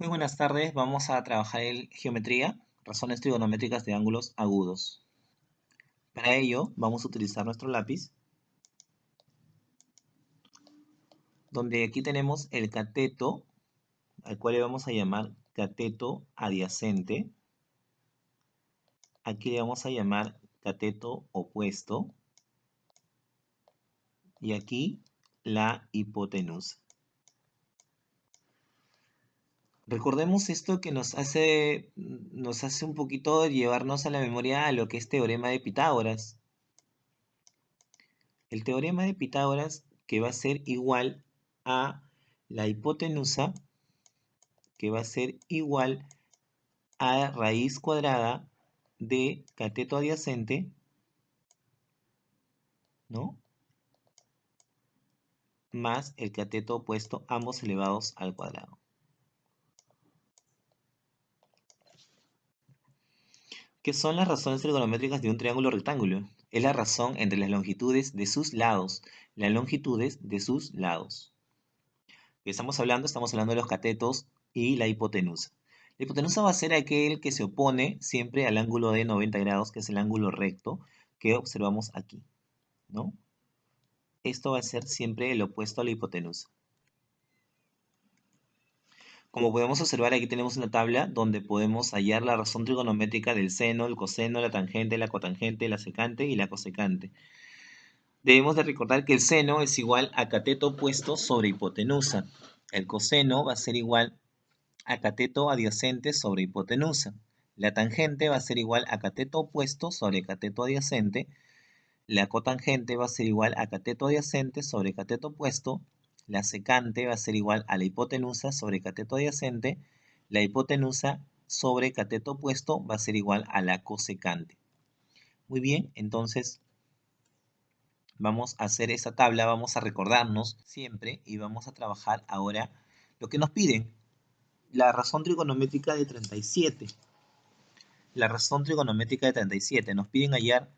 Muy buenas tardes, vamos a trabajar en geometría, razones trigonométricas de ángulos agudos. Para ello vamos a utilizar nuestro lápiz, donde aquí tenemos el cateto, al cual le vamos a llamar cateto adyacente. Aquí le vamos a llamar cateto opuesto. Y aquí la hipotenusa. Recordemos esto que nos hace un poquito llevarnos a la memoria a lo que es teorema de Pitágoras. El teorema de Pitágoras, que va a ser igual a la hipotenusa, que va a ser igual a raíz cuadrada de cateto adyacente, ¿no? Más el cateto opuesto, ambos elevados al cuadrado. ¿Qué son las razones trigonométricas de un triángulo rectángulo? Es la razón entre las longitudes de sus lados. Las longitudes de sus lados. Estamos hablando de los catetos y la hipotenusa. La hipotenusa va a ser aquel que se opone siempre al ángulo de 90 grados, que es el ángulo recto que observamos aquí, ¿no? Esto va a ser siempre el opuesto a la hipotenusa. Como podemos observar, aquí tenemos una tabla donde podemos hallar la razón trigonométrica del seno, el coseno, la tangente, la cotangente, la secante y la cosecante. Debemos de recordar que el seno es igual a cateto opuesto sobre hipotenusa. El coseno va a ser igual a cateto adyacente sobre hipotenusa. La tangente va a ser igual a cateto opuesto sobre cateto adyacente. La cotangente va a ser igual a cateto adyacente sobre cateto opuesto. La secante va a ser igual a la hipotenusa sobre cateto adyacente. La hipotenusa sobre cateto opuesto va a ser igual a la cosecante. Muy bien, entonces vamos a hacer esa tabla, vamos a recordarnos siempre y vamos a trabajar ahora lo que nos piden. La razón trigonométrica de 37. La razón trigonométrica de 37. Nos piden hallar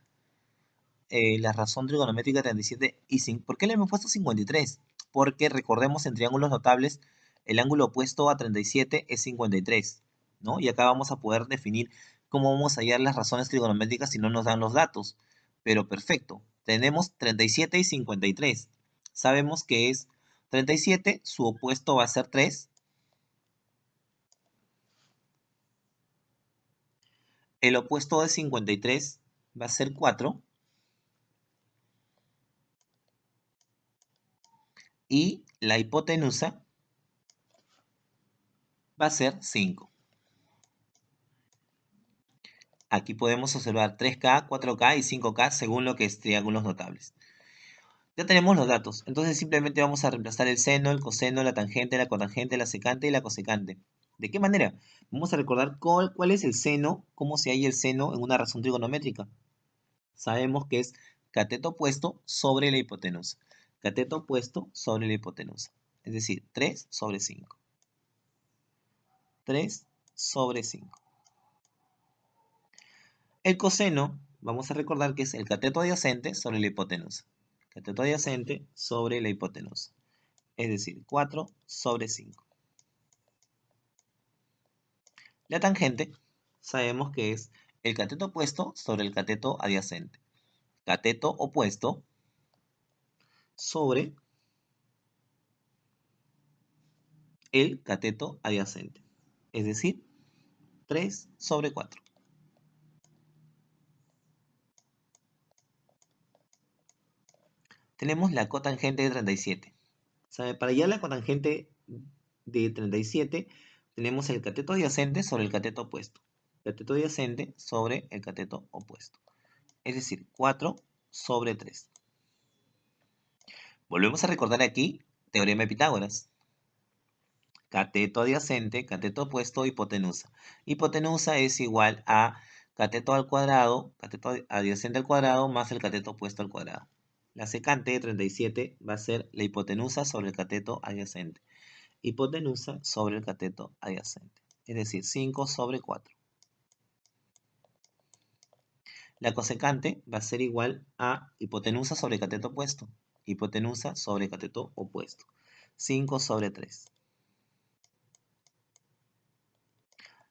la razón trigonométrica de 37. ¿Por qué le hemos puesto 53? Porque recordemos en triángulos notables, el ángulo opuesto a 37 es 53, ¿no? Y acá vamos a poder definir cómo vamos a hallar las razones trigonométricas si no nos dan los datos. Pero perfecto. Tenemos 37 y 53. Sabemos que es 37, su opuesto va a ser 3. El opuesto de 53 va a ser 4. Y la hipotenusa va a ser 5. Aquí podemos observar 3K, 4K y 5K según lo que es triángulos notables. Ya tenemos los datos, entonces simplemente vamos a reemplazar el seno, el coseno, la tangente, la cotangente, la secante y la cosecante. ¿De qué manera? Vamos a recordar cuál es el seno, cómo se halla el seno en una razón trigonométrica. Sabemos que es cateto opuesto sobre la hipotenusa. Cateto opuesto sobre la hipotenusa. Es decir, 3 sobre 5. 3 sobre 5. El coseno, vamos a recordar que es el cateto adyacente sobre la hipotenusa. Cateto adyacente sobre la hipotenusa. Es decir, 4 sobre 5. La tangente, sabemos que es el cateto opuesto sobre el cateto adyacente. Cateto opuesto sobre el cateto adyacente. Es decir, 3 sobre 4. Tenemos la cotangente de 37. Para hallar la cotangente de 37, tenemos el cateto adyacente sobre el cateto opuesto. Cateto adyacente sobre el cateto opuesto. Es decir, 4 sobre 3. Volvemos a recordar aquí, teorema de Pitágoras. Cateto adyacente, cateto opuesto, hipotenusa. Hipotenusa es igual a cateto al cuadrado, cateto adyacente al cuadrado, más el cateto opuesto al cuadrado. La secante de 37 va a ser la hipotenusa sobre el cateto adyacente. Hipotenusa sobre el cateto adyacente. Es decir, 5 sobre 4. La cosecante va a ser igual a hipotenusa sobre cateto opuesto. Hipotenusa sobre cateto opuesto. 5 sobre 3.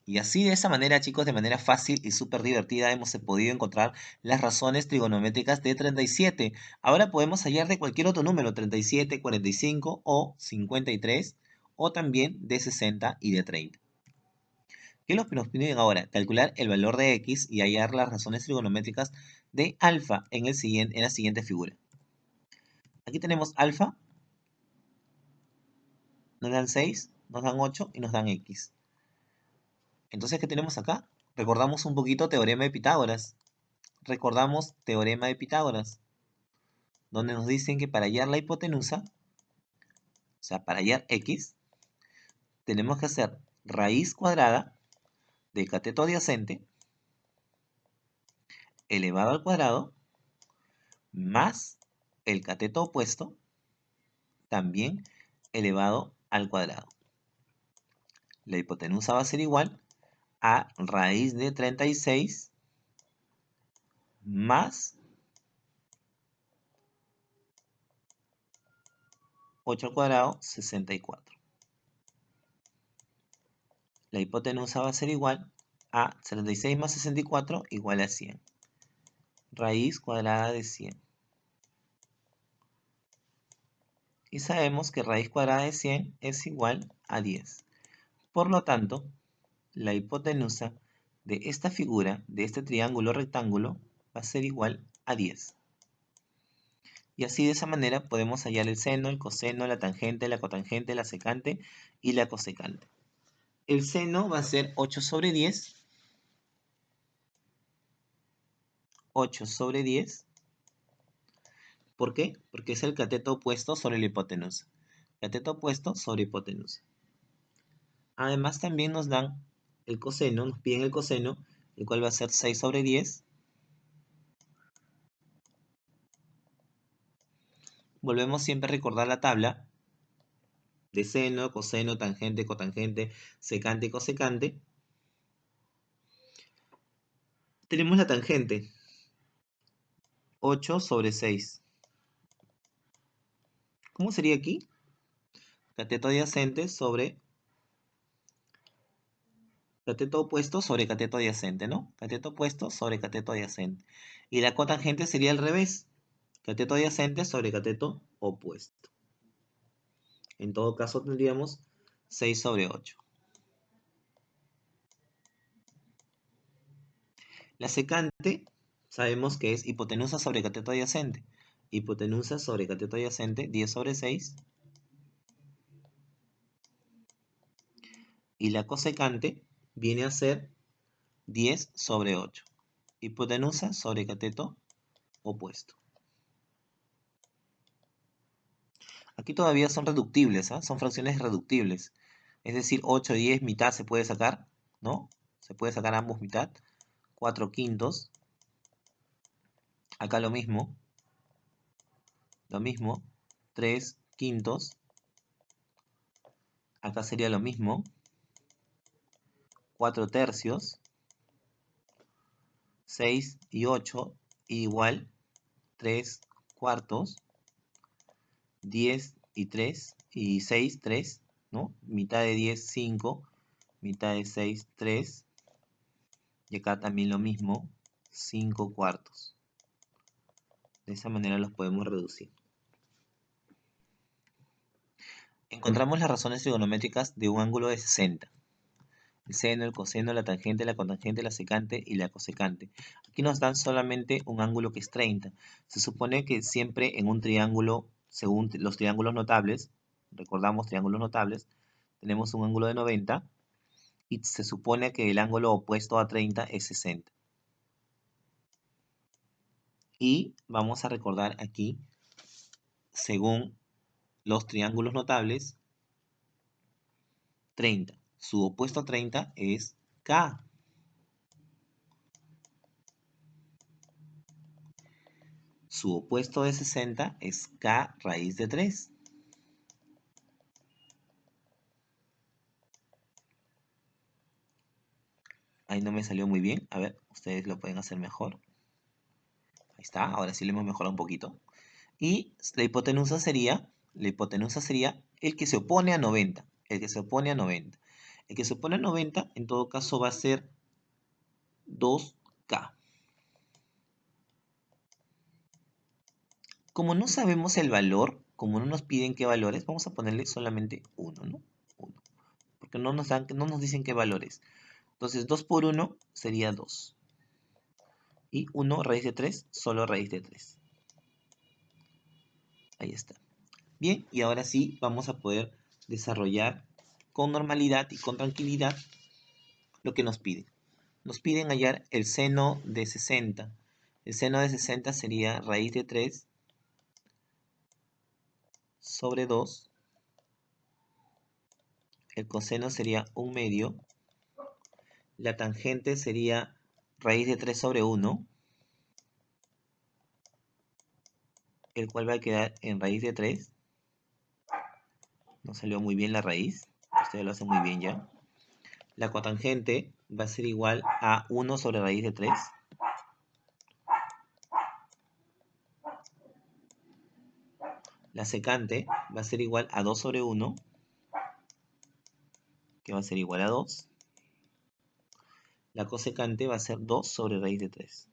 Y así de esa manera, chicos, de manera fácil y súper divertida hemos podido encontrar las razones trigonométricas de 37. Ahora podemos hallar de cualquier otro número, 37, 45 o 53, o también de 60 y de 30. ¿Qué es lo que nos piden ahora? Calcular el valor de x y hallar las razones trigonométricas de alfa en la siguiente figura. Aquí tenemos alfa, nos dan 6, nos dan 8 y nos dan x. Entonces, ¿qué tenemos acá? Recordamos un poquito teorema de Pitágoras. Recordamos teorema de Pitágoras, donde nos dicen que para hallar la hipotenusa, o sea, para hallar x, tenemos que hacer raíz cuadrada de cateto adyacente elevado al cuadrado más el cateto opuesto también elevado al cuadrado. La hipotenusa va a ser igual a raíz de 36 más 8 al cuadrado, 64. La hipotenusa va a ser igual a 36 más 64 igual a 100. Raíz cuadrada de 100. Y sabemos que raíz cuadrada de 100 es igual a 10. Por lo tanto, la hipotenusa de esta figura, de este triángulo rectángulo, va a ser igual a 10. Y así de esa manera podemos hallar el seno, el coseno, la tangente, la cotangente, la secante y la cosecante. El seno va a ser 8 sobre 10. 8 sobre 10. ¿Por qué? Porque es el cateto opuesto sobre la hipotenusa. Cateto opuesto sobre hipotenusa. Además también nos dan el coseno, nos piden el coseno, el cual va a ser 6 sobre 10. Volvemos siempre a recordar la tabla de seno, coseno, tangente, cotangente, secante y cosecante. Tenemos la tangente, 8 sobre 6. ¿Cómo sería aquí? Cateto adyacente sobre cateto opuesto sobre cateto adyacente, ¿no? Cateto opuesto sobre cateto adyacente. Y la cotangente sería al revés. Cateto adyacente sobre cateto opuesto. En todo caso tendríamos 6 sobre 8. La secante sabemos que es hipotenusa sobre cateto adyacente. Hipotenusa sobre cateto adyacente, 10 sobre 6. Y la cosecante viene a ser 10 sobre 8. Hipotenusa sobre cateto opuesto. Aquí todavía son reductibles, ¿ah? Son fracciones reductibles. Es decir, 8 y 10 mitad se puede sacar, ¿no? Se puede sacar ambos mitad. 4 quintos. Acá lo mismo. Lo mismo. 3 quintos. Acá sería lo mismo. 4 tercios. 6 y 8 igual 3 cuartos. 10 y 3 y 6, 3, ¿no? Mitad de 10, 5. Mitad de 6, 3. Y acá también lo mismo, 5 cuartos. De esa manera los podemos reducir. Encontramos las razones trigonométricas de un ángulo de 60. El seno, el coseno, la tangente, la cotangente, la secante y la cosecante. Aquí nos dan solamente un ángulo que es 30. Se supone que siempre en un triángulo, según los triángulos notables, recordamos triángulos notables, tenemos un ángulo de 90 y se supone que el ángulo opuesto a 30 es 60. Y vamos a recordar aquí, según los triángulos notables, 30. Su opuesto a 30 es K. Su opuesto de 60 es K raíz de 3. Ahí no me salió muy bien. A ver, ustedes lo pueden hacer mejor. Ahí está, ahora sí lo hemos mejorado un poquito. Y la hipotenusa sería el que se opone a 90. El que se opone a 90. El que se opone a 90, en todo caso, va a ser 2K. Como no sabemos el valor, como no nos piden qué valores, vamos a ponerle solamente 1, ¿no? 1. Porque no nos dicen qué valores. Entonces 2 por 1 sería 2. Y 1 raíz de 3, solo raíz de 3. Ahí está. Bien, y ahora sí vamos a poder desarrollar con normalidad y con tranquilidad lo que nos piden. Nos piden hallar el seno de 60. El seno de 60 sería raíz de 3 sobre 2. El coseno sería 1/2. La tangente sería raíz de 3 sobre 1, el cual va a quedar en raíz de 3. No salió muy bien la raíz. Ustedes lo hacen muy bien ya. La cotangente va a ser igual a 1 sobre raíz de 3. La secante va a ser igual a 2 sobre 1, que va a ser igual a 2. La cosecante va a ser 2 sobre raíz de 3.